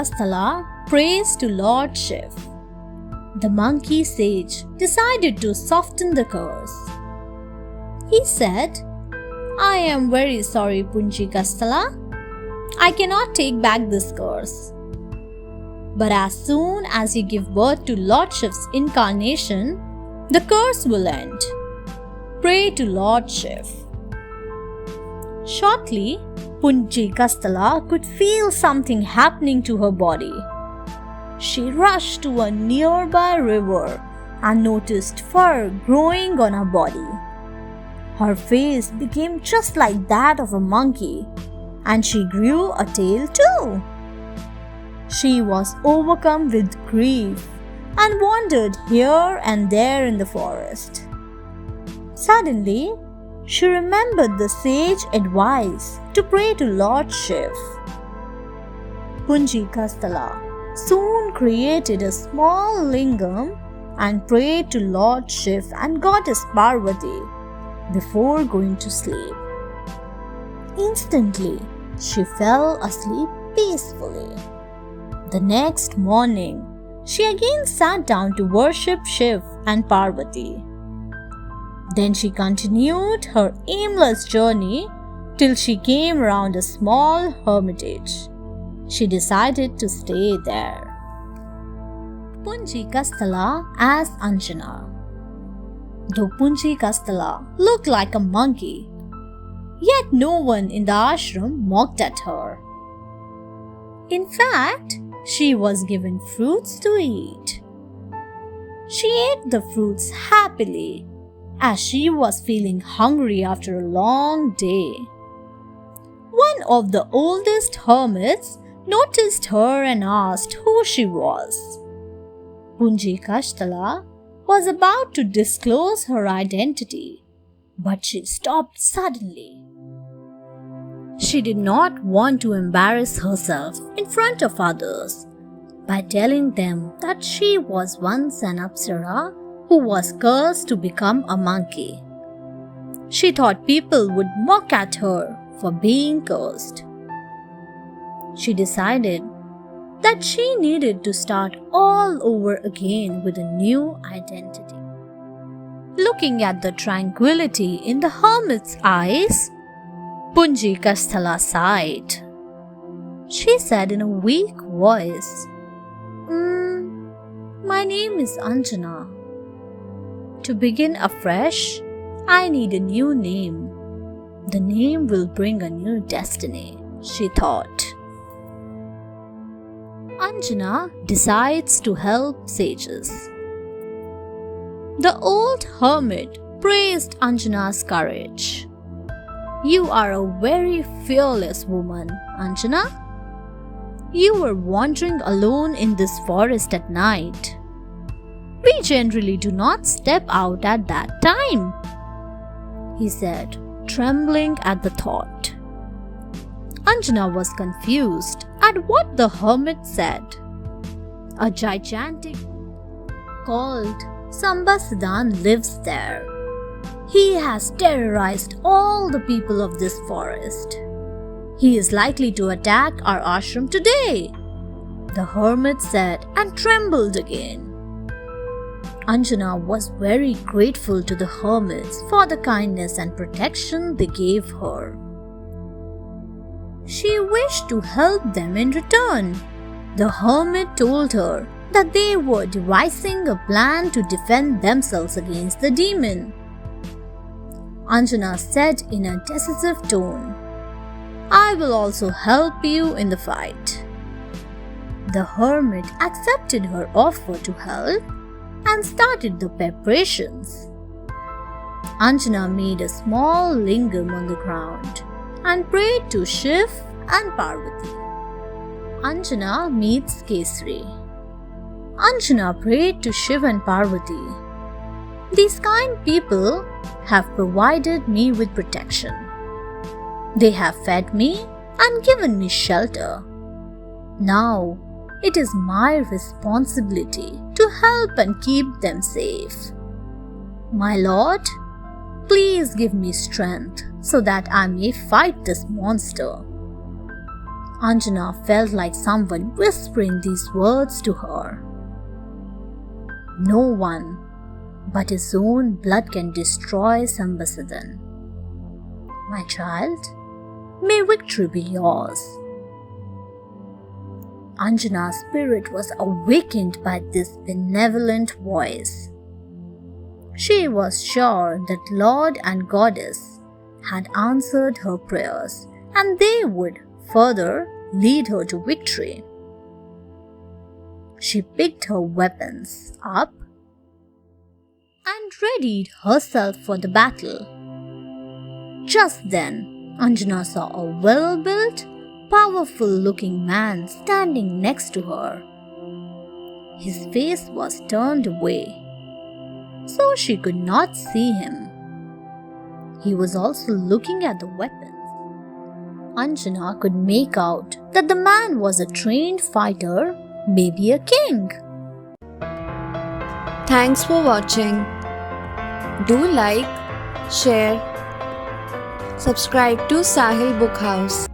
Kastala prays to Lord Shiv. The monkey sage decided to soften the curse. He said, "I am very sorry, Punji Kastala. I cannot take back this curse. But as soon as you give birth to Lord Shiv's incarnation, the curse will end. Pray to Lord Shiv." Shortly, Punji Kastala could feel something happening to her body. She rushed to a nearby river and noticed fur growing on her body. Her face became just like that of a monkey, and she grew a tail too. She was overcome with grief and wandered here and there in the forest. Suddenly, she remembered the sage advice to pray to Lord Shiv. Punji Kastala soon created a small lingam and prayed to Lord Shiv and Goddess Parvati before going to sleep. Instantly, she fell asleep peacefully. The next morning, she again sat down to worship Shiv and Parvati. Then she continued her aimless journey till she came around a small hermitage. She decided to stay there. Punji Kastala as Anjana. Though Punji Kastala looked like a monkey, yet no one in the ashram mocked at her. In fact, she was given fruits to eat. She ate the fruits happily as she was feeling hungry after a long day. One of the oldest hermits noticed her and asked who she was. Punji Kastala was about to disclose her identity, but she stopped suddenly. She did not want to embarrass herself in front of others by telling them that she was once an Apsara who was cursed to become a monkey. She thought people would mock at her for being cursed. She decided that she needed to start all over again with a new identity. Looking at the tranquility in the hermit's eyes, Punji Kastala sighed. She said in a weak voice, "My name is Anjana. To begin afresh, I need a new name. The name will bring a new destiny," she thought. Anjana decides to help sages. The old hermit praised Anjana's courage. "You are a very fearless woman, Anjana. You were wandering alone in this forest at night. We generally do not step out at that time," he said, trembling at the thought. Anjana was confused at what the hermit said. A gigantic called Sambasidan lives there. He has terrorized all the people of this forest. He is likely to attack our ashram today, the hermit said and trembled again. Anjana was very grateful to the hermits for the kindness and protection they gave her. She wished to help them in return. The hermit told her that they were devising a plan to defend themselves against the demon. Anjana said in a decisive tone, "I will also help you in the fight." The hermit accepted her offer to help and started the preparations. Anjana made a small lingam on the ground and prayed to Shiv and Parvati. Anjana meets Kesari. Anjana prayed to Shiv and Parvati. "These kind people have provided me with protection. They have fed me and given me shelter. Now, it is my responsibility to help and keep them safe. My Lord, please give me strength so that I may fight this monster." Anjana felt like someone whispering these words to her. No one but his own blood can destroy Sambasadan. My child, may victory be yours. Anjana's spirit was awakened by this benevolent voice. She was sure that Lord and Goddess had answered her prayers and they would further lead her to victory. She picked her weapons up and readied herself for the battle. Just then, Anjana saw a well-built, powerful-looking man standing next to her. His face was turned away, so she could not see him. He was also looking at the weapons. Anjana could make out that the man was a trained fighter, maybe a king. Thanks for watching. Do like, share, subscribe to Sahil Book House.